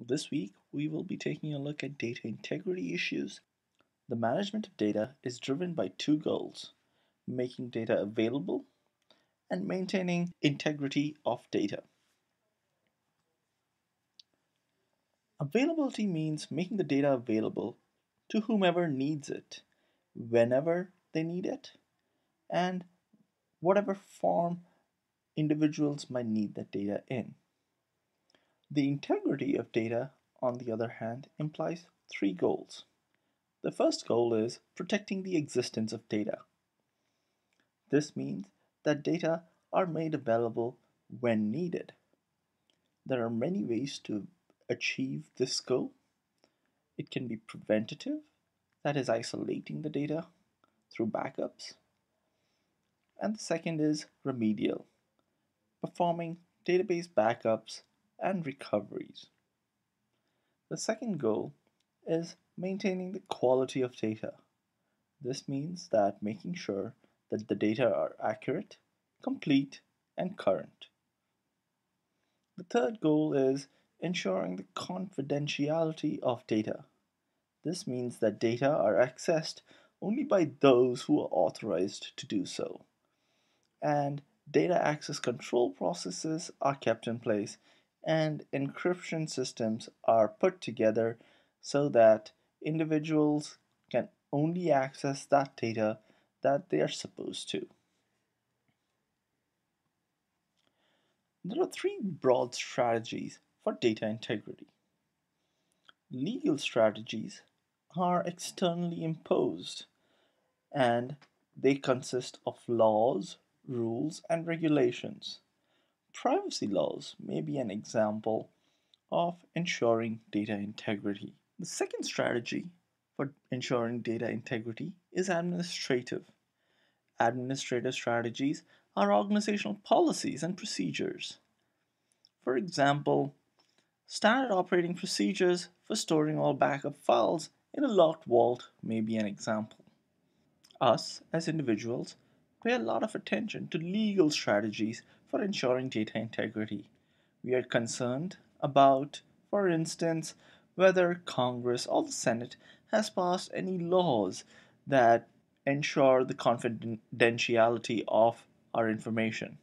This week, we will be taking a look at data integrity issues. The management of data is driven by two goals: making data available and maintaining integrity of data. Availability means making the data available to whomever needs it, whenever they need it, and whatever form individuals might need that data in. The integrity of data, on the other hand, implies three goals. The first goal is protecting the existence of data. This means that data are made available when needed. There are many ways to achieve this goal. It can be preventative, that is, isolating the data through backups, and the second is remedial, performing database backups and recoveries. The second goal is maintaining the quality of data. This means that making sure that the data are accurate, complete, and current. The third goal is ensuring the confidentiality of data. This means that data are accessed only by those who are authorized to do so, and data access control processes are kept in place, and encryption systems are put together so that individuals can only access that data that they are supposed to. There are three broad strategies for data integrity. Legal strategies are externally imposed, and they consist of laws, rules, and regulations. Privacy laws may be an example of ensuring data integrity. The second strategy for ensuring data integrity is administrative. Administrative strategies are organizational policies and procedures. For example, standard operating procedures for storing all backup files in a locked vault may be an example. Us, as individuals, pay a lot of attention to legal strategies for ensuring data integrity. We are concerned about, for instance, whether Congress or the Senate has passed any laws that ensure the confidentiality of our information.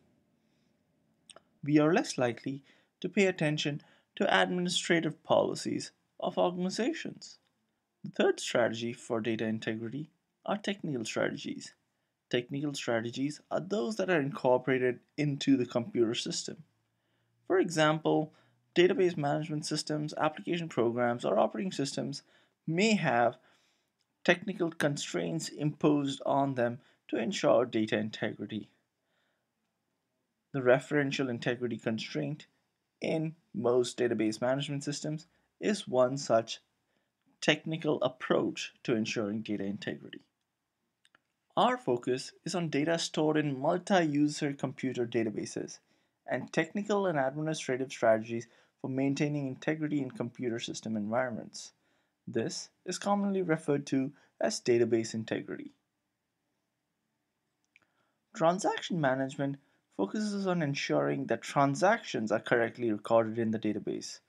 We are less likely to pay attention to administrative policies of organizations. The third strategy for data integrity are technical strategies. Technical strategies are those that are incorporated into the computer system. For example, database management systems, application programs, or operating systems may have technical constraints imposed on them to ensure data integrity. The referential integrity constraint in most database management systems is one such technical approach to ensuring data integrity. Our focus is on data stored in multi-user computer databases and technical and administrative strategies for maintaining integrity in computer system environments. This is commonly referred to as database integrity. Transaction management focuses on ensuring that transactions are correctly recorded in the database.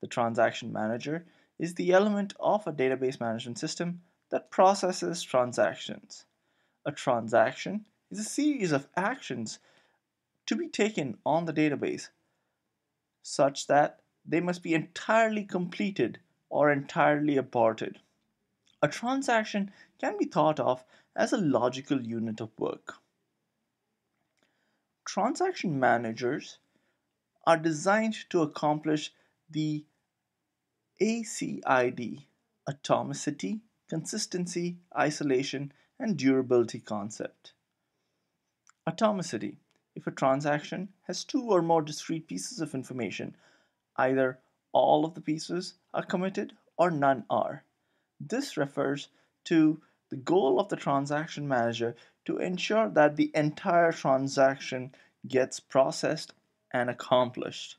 The transaction manager is the element of a database management system that processes transactions. A transaction is a series of actions to be taken on the database such that they must be entirely completed or entirely aborted. A transaction can be thought of as a logical unit of work. Transaction managers are designed to accomplish the ACID: atomicity, consistency, isolation, and durability concept. Atomicity: if a transaction has two or more discrete pieces of information, either all of the pieces are committed or none are. This refers to the goal of the transaction manager to ensure that the entire transaction gets processed and accomplished.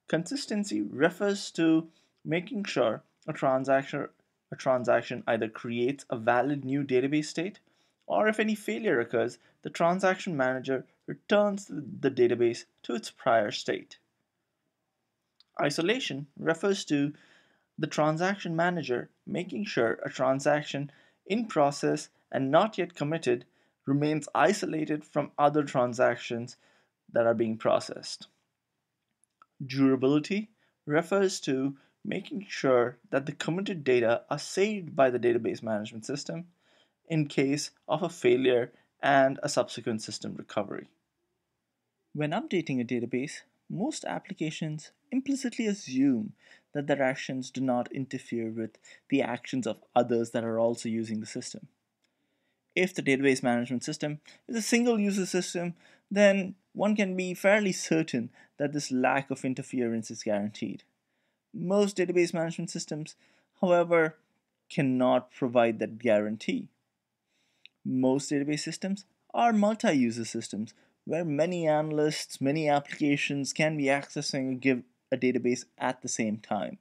Consistency refers to making sure a transaction either creates a valid new database state, or if any failure occurs, the transaction manager returns the database to its prior state. Isolation refers to the transaction manager making sure a transaction in process and not yet committed remains isolated from other transactions that are being processed. Durability refers to making sure that the committed data are saved by the database management system in case of a failure and a subsequent system recovery. When updating a database, most applications implicitly assume that their actions do not interfere with the actions of others that are also using the system. If the database management system is a single user system, then one can be fairly certain that this lack of interference is guaranteed. Most database management systems, however, cannot provide that guarantee. Most database systems are multi-user systems where many analysts, many applications can be accessing a database at the same time.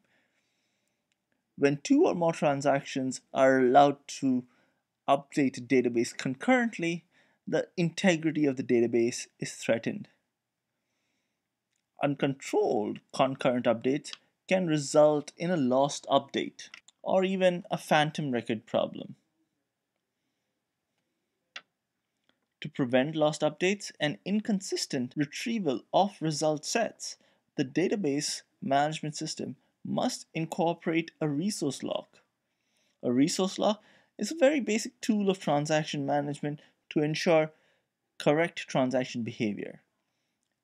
When two or more transactions are allowed to update a database concurrently, the integrity of the database is threatened. Uncontrolled concurrent updates can result in a lost update or even a phantom record problem. To prevent lost updates and inconsistent retrieval of result sets, the database management system must incorporate a resource lock. A resource lock is a very basic tool of transaction management to ensure correct transaction behavior.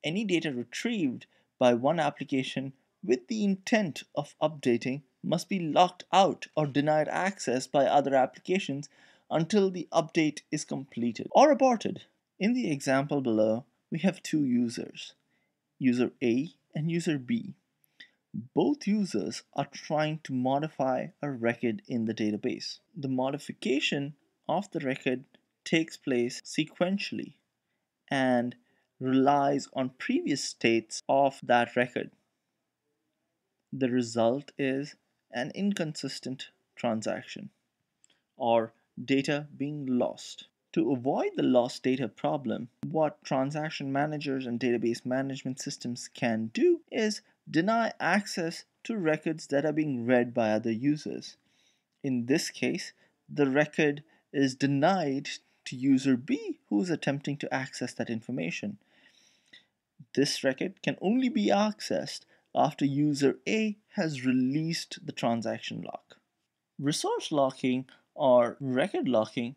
Any data retrieved by one application with the intent of updating must be locked out or denied access by other applications until the update is completed or aborted. In the example below, we have two users, user A and user B. Both users are trying to modify a record in the database. The modification of the record takes place sequentially and relies on previous states of that record. The result is an inconsistent transaction or data being lost. To avoid the lost data problem, what transaction managers and database management systems can do is deny access to records that are being read by other users. In this case, the record is denied to user B who is attempting to access that information. This record can only be accessed after user A has released the transaction lock. Resource locking or record locking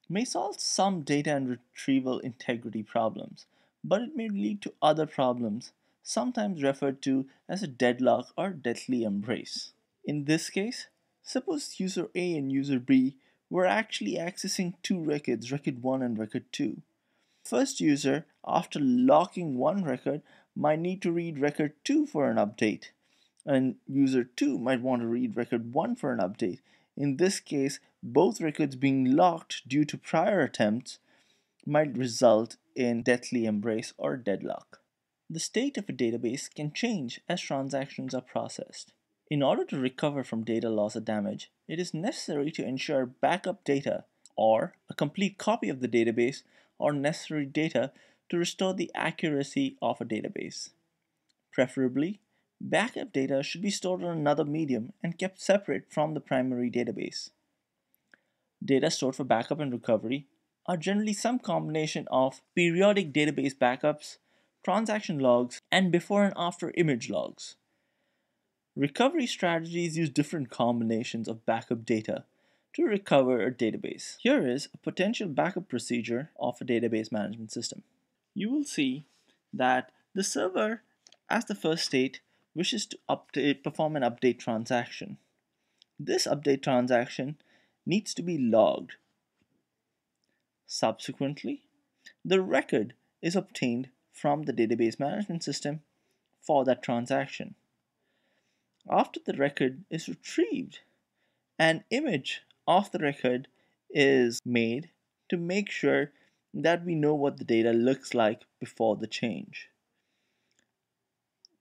may solve some data and retrieval integrity problems, but it may lead to other problems, sometimes referred to as a deadlock or deathly embrace. In this case, suppose user A and user B were actually accessing two records, record 1 and record 2. First user, after locking one record, might need to read record 2 for an update, and user 2 might want to read record 1 for an update. In this case, both records being locked due to prior attempts might result in deathly embrace or deadlock. The state of a database can change as transactions are processed. In order to recover from data loss or damage, it is necessary to ensure backup data or a complete copy of the database or necessary data to restore the accuracy of a database. Preferably, backup data should be stored on another medium and kept separate from the primary database. Data stored for backup and recovery are generally some combination of periodic database backups, transaction logs, and before and after image logs. Recovery strategies use different combinations of backup data to recover a database. Here is a potential backup procedure of a database management system. You will see that the server, as the first state, wishes to perform an update transaction. This update transaction needs to be logged. Subsequently, the record is obtained from the database management system for that transaction. After the record is retrieved, an image of the record is made to make sure that we know what the data looks like before the change.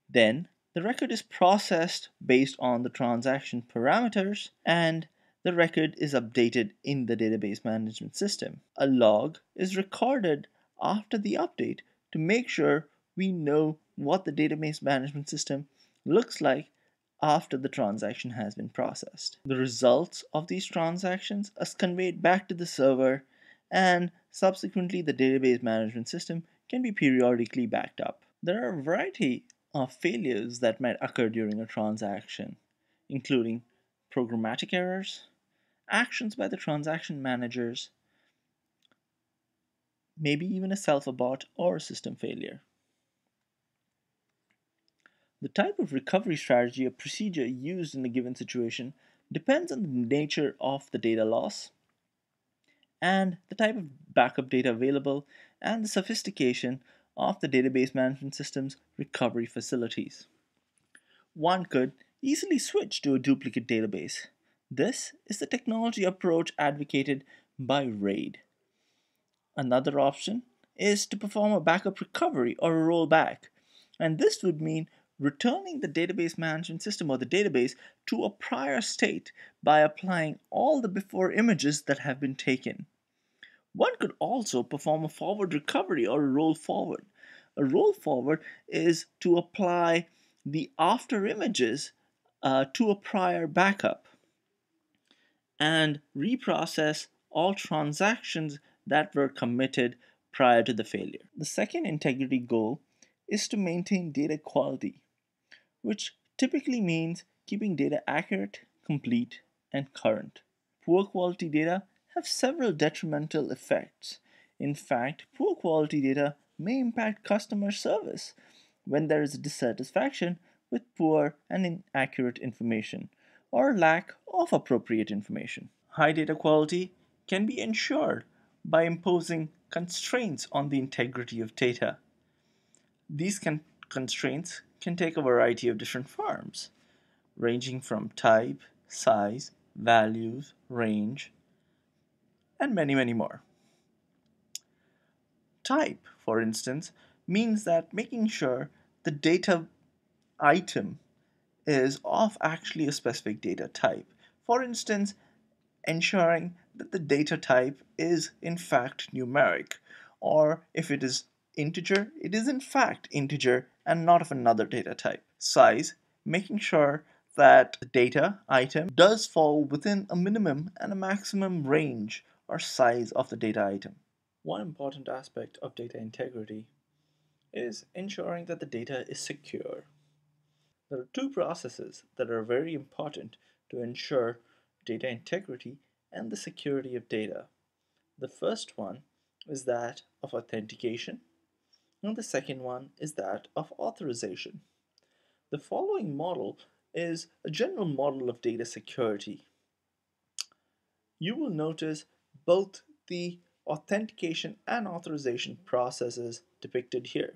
Then the record is processed based on the transaction parameters and the record is updated in the database management system. A log is recorded after the update to make sure we know what the database management system looks like after the transaction has been processed. The results of these transactions are conveyed back to the server, and subsequently the database management system can be periodically backed up. There are a variety of failures that might occur during a transaction, including programmatic errors, actions by the transaction managers, maybe even a self-abort or a system failure. The type of recovery strategy or procedure used in a given situation depends on the nature of the data loss and the type of backup data available and the sophistication of the database management system's recovery facilities. One could easily switch to a duplicate database. This is the technology approach advocated by RAID. Another option is to perform a backup recovery or a rollback, and this would mean returning the database management system or the database to a prior state by applying all the before images that have been taken. One could also perform a forward recovery or a roll forward. A roll forward is to apply the after images to a prior backup and reprocess all transactions that were committed prior to the failure. The second integrity goal is to maintain data quality, which typically means keeping data accurate, complete, and current. Poor quality data have several detrimental effects. In fact, poor quality data may impact customer service when there is dissatisfaction with poor and inaccurate information or lack of appropriate information. High data quality can be ensured by imposing constraints on the integrity of data. These constraints can take a variety of different forms, ranging from type, size, values, range, and many, many more. Type, for instance, means that making sure the data item is of actually a specific data type. For instance, ensuring that the data type is in fact numeric, or if it is integer, it is in fact integer and not of another data type. Size, making sure that the data item does fall within a minimum and a maximum range or size of the data item. One important aspect of data integrity is ensuring that the data is secure. There are two processes that are very important to ensure data integrity and the security of data. The first one is that of authentication, and the second one is that of authorization. The following model is a general model of data security. You will notice both the authentication and authorization processes depicted here.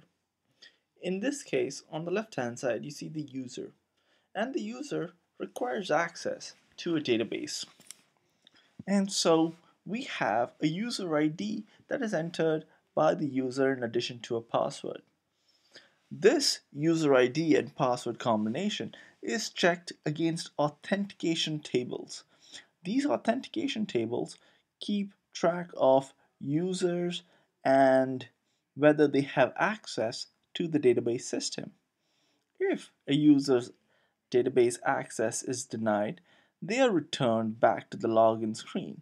In this case, on the left hand side, you see the user, and the user requires access to a database. And so we have a user ID that is entered by the user in addition to a password. This user ID and password combination is checked against authentication tables. These authentication tables keep track of users and whether they have access to the database system. If a user's database access is denied, they are returned back to the login screen.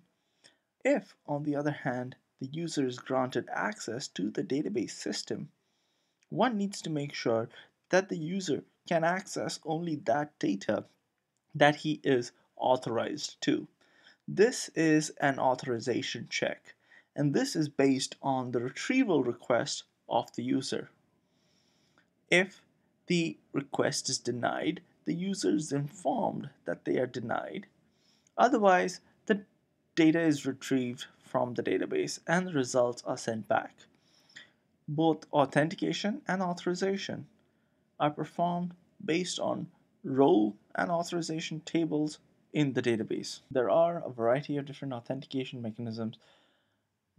If, on the other hand, the user is granted access to the database system, one needs to make sure that the user can access only that data that he is authorized to. This is an authorization check, and this is based on the retrieval request of the user. If the request is denied, the user is informed that they are denied. Otherwise, the data is retrieved from the database and the results are sent back. Both authentication and authorization are performed based on role and authorization tables in the database. There are a variety of different authentication mechanisms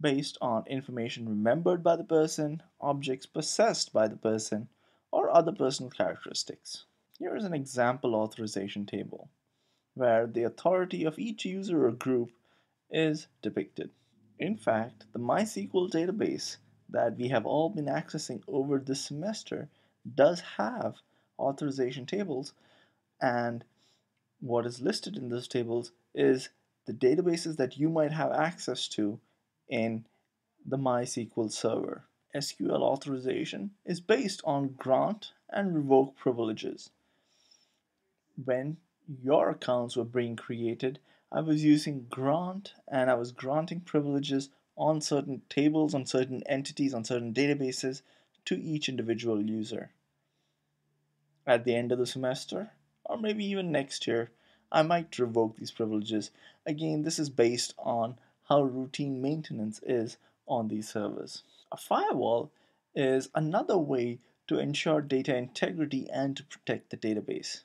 based on information remembered by the person, objects possessed by the person, or other personal characteristics. Here is an example authorization table where the authority of each user or group is depicted. In fact, the MySQL database that we have all been accessing over this semester does have authorization tables, and what is listed in those tables is the databases that you might have access to in the MySQL server. SQL authorization is based on grant and revoke privileges. When your accounts were being created, I was using grant and I was granting privileges on certain tables, on certain entities, on certain databases to each individual user. At the end of the semester, or maybe even next year, I might revoke these privileges. Again, this is based on how routine maintenance is on these servers. A firewall is another way to ensure data integrity and to protect the database.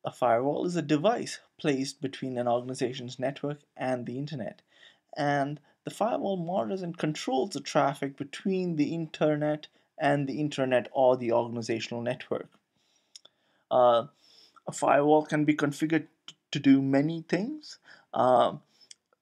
A firewall is a device placed between an organization's network and the internet, and the firewall monitors and controls the traffic between the internet and the intranet or the organizational network. Uh, a firewall can be configured to do many things. Uh,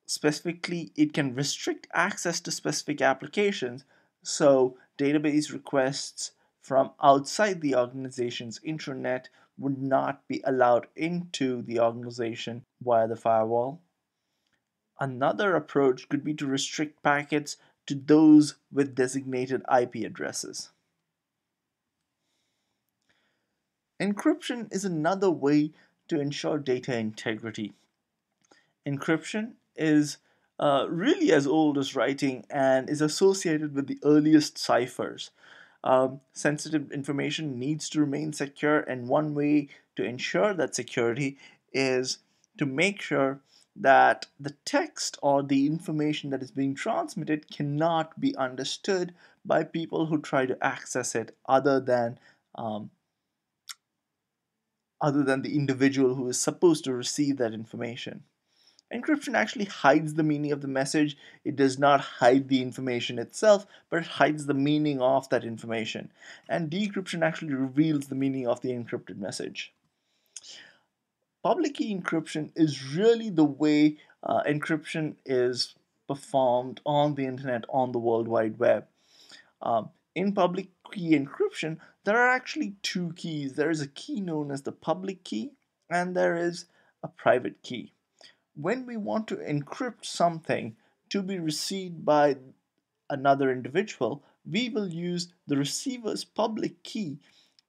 Specifically, it can restrict access to specific applications, so database requests from outside the organization's intranet would not be allowed into the organization via the firewall. Another approach could be to restrict packets to those with designated IP addresses. Encryption is another way to ensure data integrity. Encryption is really as old as writing and is associated with the earliest ciphers. Sensitive information needs to remain secure, and one way to ensure that security is to make sure that the text or the information that is being transmitted cannot be understood by people who try to access it um, other than the individual who is supposed to receive that information. Encryption actually hides the meaning of the message. It does not hide the information itself, but it hides the meaning of that information. And decryption actually reveals the meaning of the encrypted message. Public key encryption is really the way encryption is performed on the internet, on the World Wide Web. In public key encryption, there are actually two keys. There is a key known as the public key, and there is a private key. When we want to encrypt something to be received by another individual, we will use the receiver's public key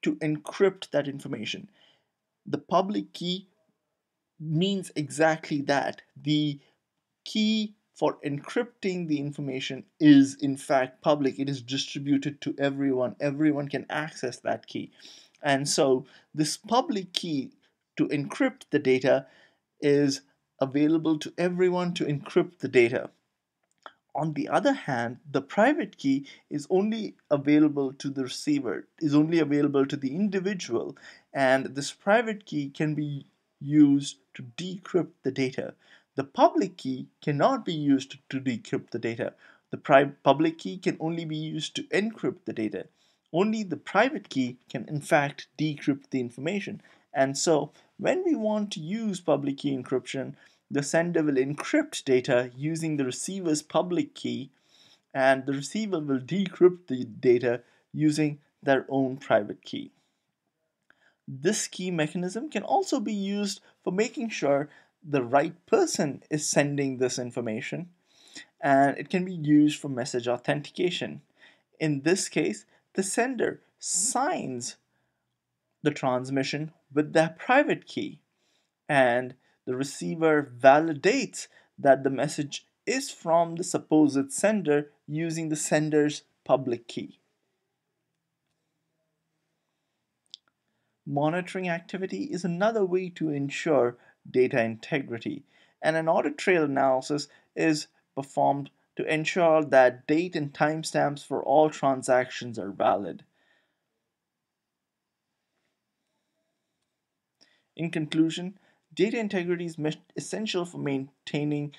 to encrypt that information. The public key means exactly that. The key for encrypting the information is in fact public. It is distributed to everyone. Everyone can access that key. And so this public key to encrypt the data is available to everyone to encrypt the data. On the other hand, the private key is only available to the receiver, is only available to the individual, and this private key can be used to decrypt the data. The public key cannot be used to decrypt the data. The public key can only be used to encrypt the data. Only the private key can in fact decrypt the information. And so when we want to use public key encryption, the sender will encrypt data using the receiver's public key, and the receiver will decrypt the data using their own private key. This key mechanism can also be used for making sure the right person is sending this information, and it can be used for message authentication. In this case, the sender signs the transmission with their private key, and the receiver validates that the message is from the supposed sender using the sender's public key. Monitoring activity is another way to ensure data integrity, and an audit trail analysis is performed to ensure that date and timestamps for all transactions are valid. In conclusion, data integrity is essential for maintaining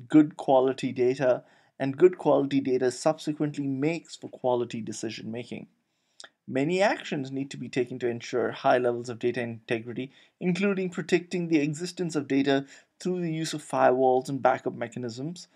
good quality data, and good quality data subsequently makes for quality decision making. Many actions need to be taken to ensure high levels of data integrity, including protecting the existence of data through the use of firewalls and backup mechanisms,